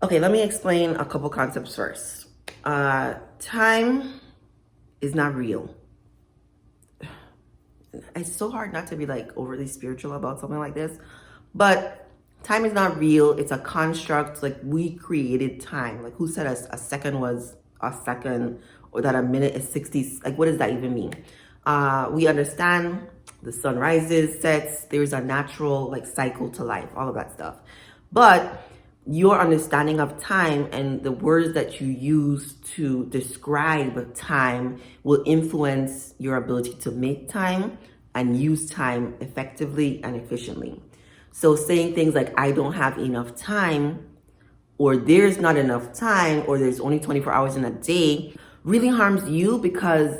Okay, let me explain a couple concepts first. Time is not real. It's so hard not to be like overly spiritual about something like this, but time is not real. It's a construct. Like, we created time. Like, who said a second was a second, or that a minute is 60? Like, what does that even mean? We understand the sun rises, sets, there's a natural like cycle to life, all of that stuff. But your understanding of time and the words that you use to describe time will influence your ability to make time and use time effectively and efficiently. So saying things like, I don't have enough time, or there's not enough time, or there's only 24 hours in a day, really harms you, because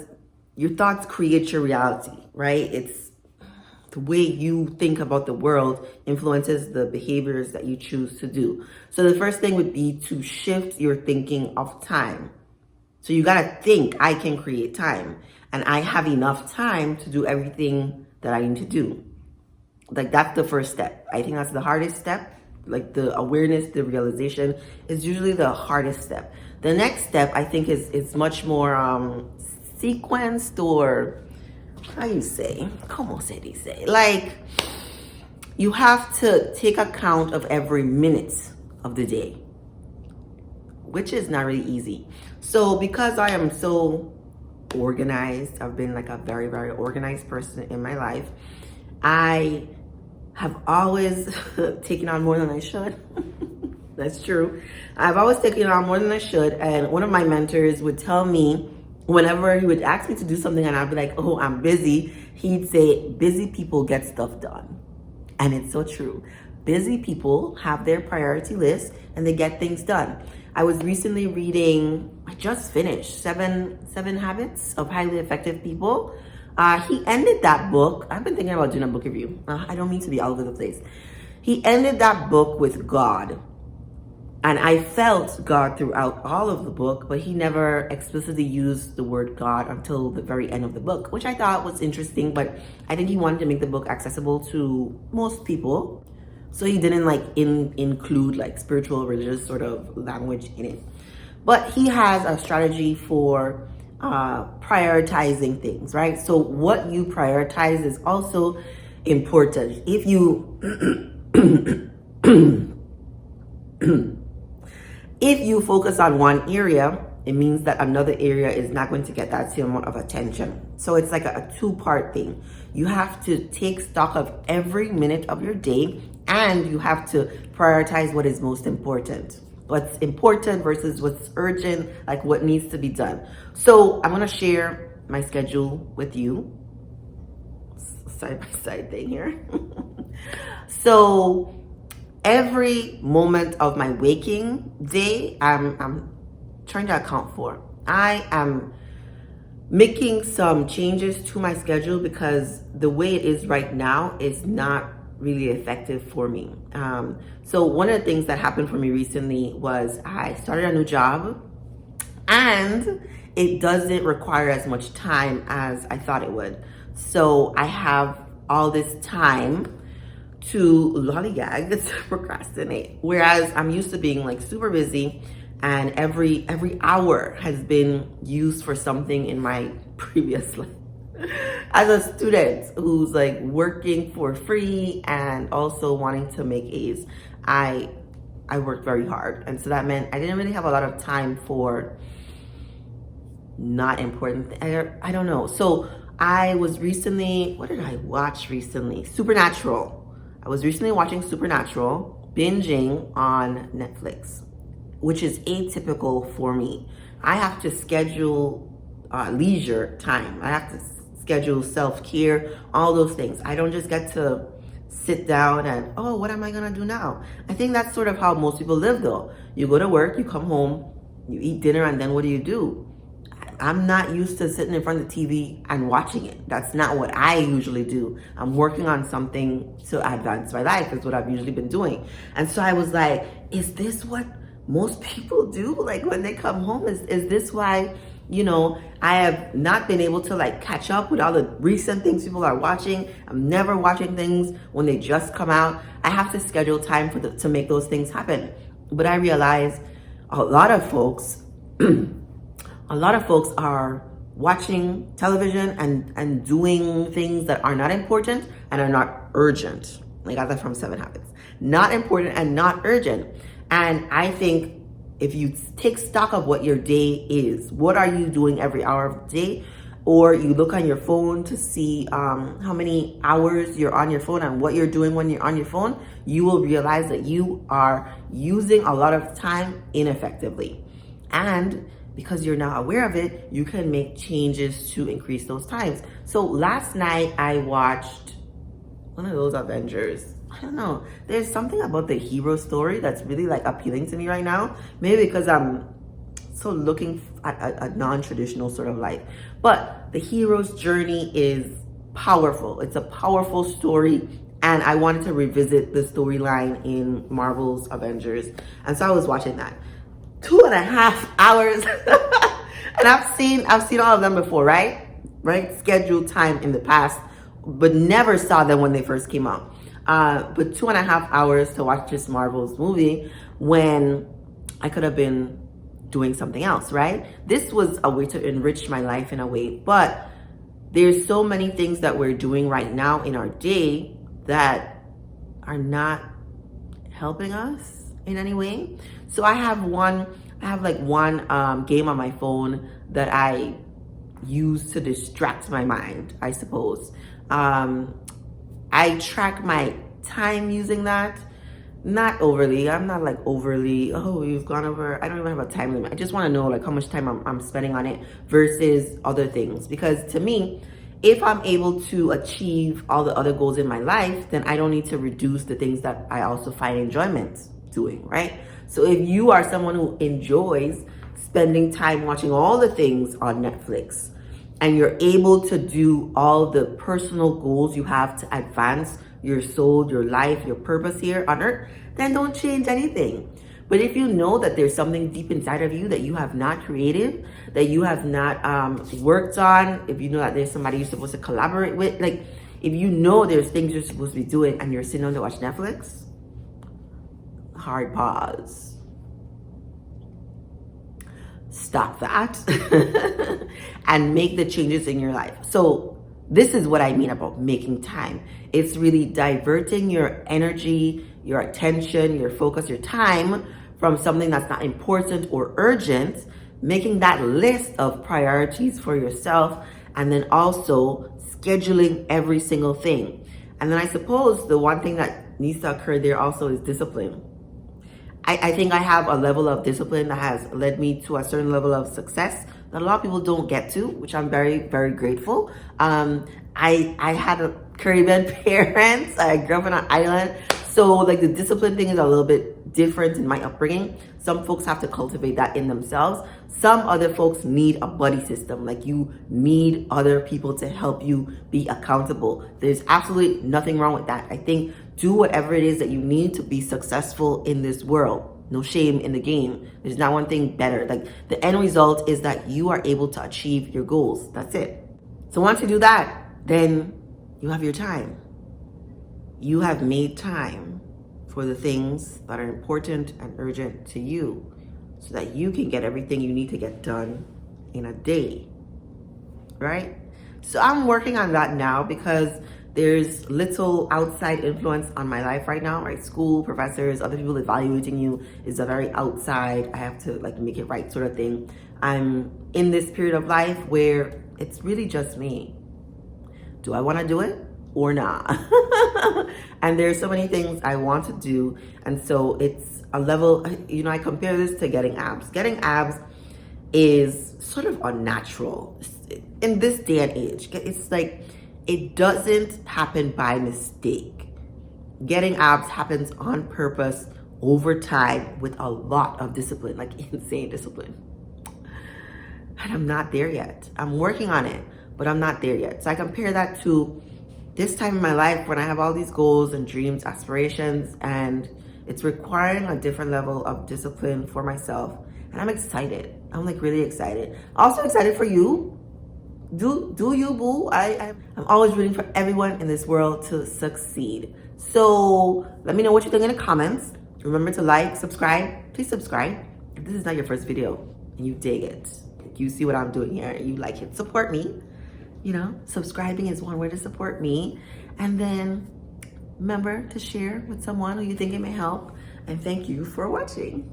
your thoughts create your reality, right? It's the way you think about the world influences the behaviors that you choose to do. So the first thing would be to shift your thinking of time. So you gotta think, I can create time, and I have enough time to do everything that I need to do. Like, that's the first step. I think that's the hardest step. Like, the awareness, the realization is usually the hardest step. The next step, I think, is much more sequenced, or how you say, como se dice? Like, you have to take account of every minute of the day, which is not really easy. So because I am so organized, I've been like a very, very organized person in my life, I have always taken on more than I should. That's true. I've always taken on more than I should. And one of my mentors would tell me, whenever he would ask me to do something and I'd be like, oh, I'm busy, he'd say, busy people get stuff done. And it's so true. Busy people have their priority list and they get things done. I was recently reading, I just finished Seven Habits of Highly Effective People. He ended that book. I've been thinking about doing a book review. I don't mean to be all over the place. He ended that book with God. And I felt God throughout all of the book, but he never explicitly used the word God until the very end of the book, which I thought was interesting, but I think he wanted to make the book accessible to most people. So he didn't like include like spiritual, religious sort of language in it. But he has a strategy for prioritizing things, right? So what you prioritize is also important. If you if you focus on one area, it means that another area is not going to get that same amount of attention. So it's like a two-part thing. You have to take stock of every minute of your day, and you have to prioritize what is most important. What's important versus what's urgent, like what needs to be done. So I'm gonna share my schedule with you. Side by side thing here. So every moment of my waking day, I'm trying to account for. I am making some changes to my schedule because the way it is right now is not really effective for me. So one of the things that happened for me recently was I started a new job, and it doesn't require as much time as I thought it would. So I have all this time to lollygag, to procrastinate. Whereas I'm used to being like super busy, and every hour has been used for something in my previous life. As a student who's like working for free and also wanting to make A's, I worked very hard. And so that meant I didn't really have a lot of time for not important I don't know. So I was recently, what did I watch recently? Supernatural. I was recently watching Supernatural, binging on Netflix, which is atypical for me. I have to schedule leisure time. I have to schedule self-care, all those things. I don't just get to sit down and, oh, what am I gonna do now? I think that's sort of how most people live though. You go to work, you come home, you eat dinner, and then what do? I'm not used to sitting in front of the TV and watching it. That's not what I usually do. I'm working on something to advance my life, is what I've usually been doing. And so I was like, is this what most people do? Like when they come home, is this why, you know, I have not been able to like catch up with all the recent things people are watching. I'm never watching things when they just come out. I have to schedule time to make those things happen. But I realize a lot of folks, a lot of folks are watching television and doing things that are not important and are not urgent. I got that from 7 Habits. Not important and not urgent. And I think if you take stock of what your day is, what are you doing every hour of the day? Or you look on your phone to see how many hours you're on your phone and what you're doing when you're on your phone, you will realize that you are using a lot of time ineffectively. And because you're now aware of it, you can make changes to increase those times. So last night I watched one of those Avengers. I don't know. There's something about the hero story that's really like appealing to me right now. Maybe because I'm so looking at a non-traditional sort of life. But the hero's journey is powerful. It's a powerful story. And I wanted to revisit the storyline in Marvel's Avengers. And so I was watching that. 2.5 hours. And I've seen all of them before, right? Right? Scheduled time in the past, but never saw them when they first came out. But 2.5 hours to watch this Marvel's movie when I could have been doing something else, right? This was a way to enrich my life in a way, but there's so many things that we're doing right now in our day that are not helping us in any way. So I have one game on my phone that I use to distract my mind, I suppose. I track my time using that. Not overly. I'm not like overly, oh, you've gone over. I don't even have a time limit. I just want to know like how much time I'm spending on it versus other things. Because to me, if I'm able to achieve all the other goals in my life, then I don't need to reduce the things that I also find enjoyment doing, right? So if you are someone who enjoys spending time watching all the things on Netflix, and you're able to do all the personal goals you have to advance your soul, your life, your purpose here on earth, then don't change anything. But if you know that there's something deep inside of you that you have not created, that you have not worked on, if you know that there's somebody you're supposed to collaborate with, like if you know there's things you're supposed to be doing and you're sitting down to watch Netflix, hard pause. Stop that and make the changes in your life. So this is what I mean about making time. It's really diverting your energy, your attention, your focus, your time from something that's not important or urgent, making that list of priorities for yourself, and then also scheduling every single thing. And then I suppose the one thing that needs to occur there also is discipline. I think I have a level of discipline that has led me to a certain level of success that a lot of people don't get to, which I'm very, very grateful. I had a Caribbean parents. I grew up on an island. So like the discipline thing is a little bit different in my upbringing. Some folks have to cultivate that in themselves. Some other folks need a buddy system. Like you need other people to help you be accountable. There's absolutely nothing wrong with that. I think do whatever it is that you need to be successful in this world. No shame in the game. There's not one thing better. Like the end result is that you are able to achieve your goals. That's it. So once you do that, then you have your time. You have made time for the things that are important and urgent to you so that you can get everything you need to get done in a day, right? So I'm working on that now because there's little outside influence on my life right now, right? School, professors, other people evaluating you is a very outside, I have to like make it right sort of thing. I'm in this period of life where it's really just me. Do I want to do it or not? And there's so many things I want to do. And so it's a level, you know, I compare this to getting abs. Getting abs is sort of unnatural in this day and age. It's like, it doesn't happen by mistake. Getting abs happens on purpose over time with a lot of discipline, like insane discipline. And I'm not there yet. I'm working on it, but I'm not there yet. So I compare that to this time in my life when I have all these goals and dreams, aspirations, and it's requiring a different level of discipline for myself. And I'm excited. I'm like really excited. Also excited for you. Do you, boo? I'm always rooting for everyone in this world to succeed. So let me know what you think in the comments. Remember to like, subscribe. Please subscribe. If this is not your first video and you dig it, you see what I'm doing here, you like it, support me. You know, subscribing is one way to support me. And then remember to share with someone who you think it may help. And thank you for watching.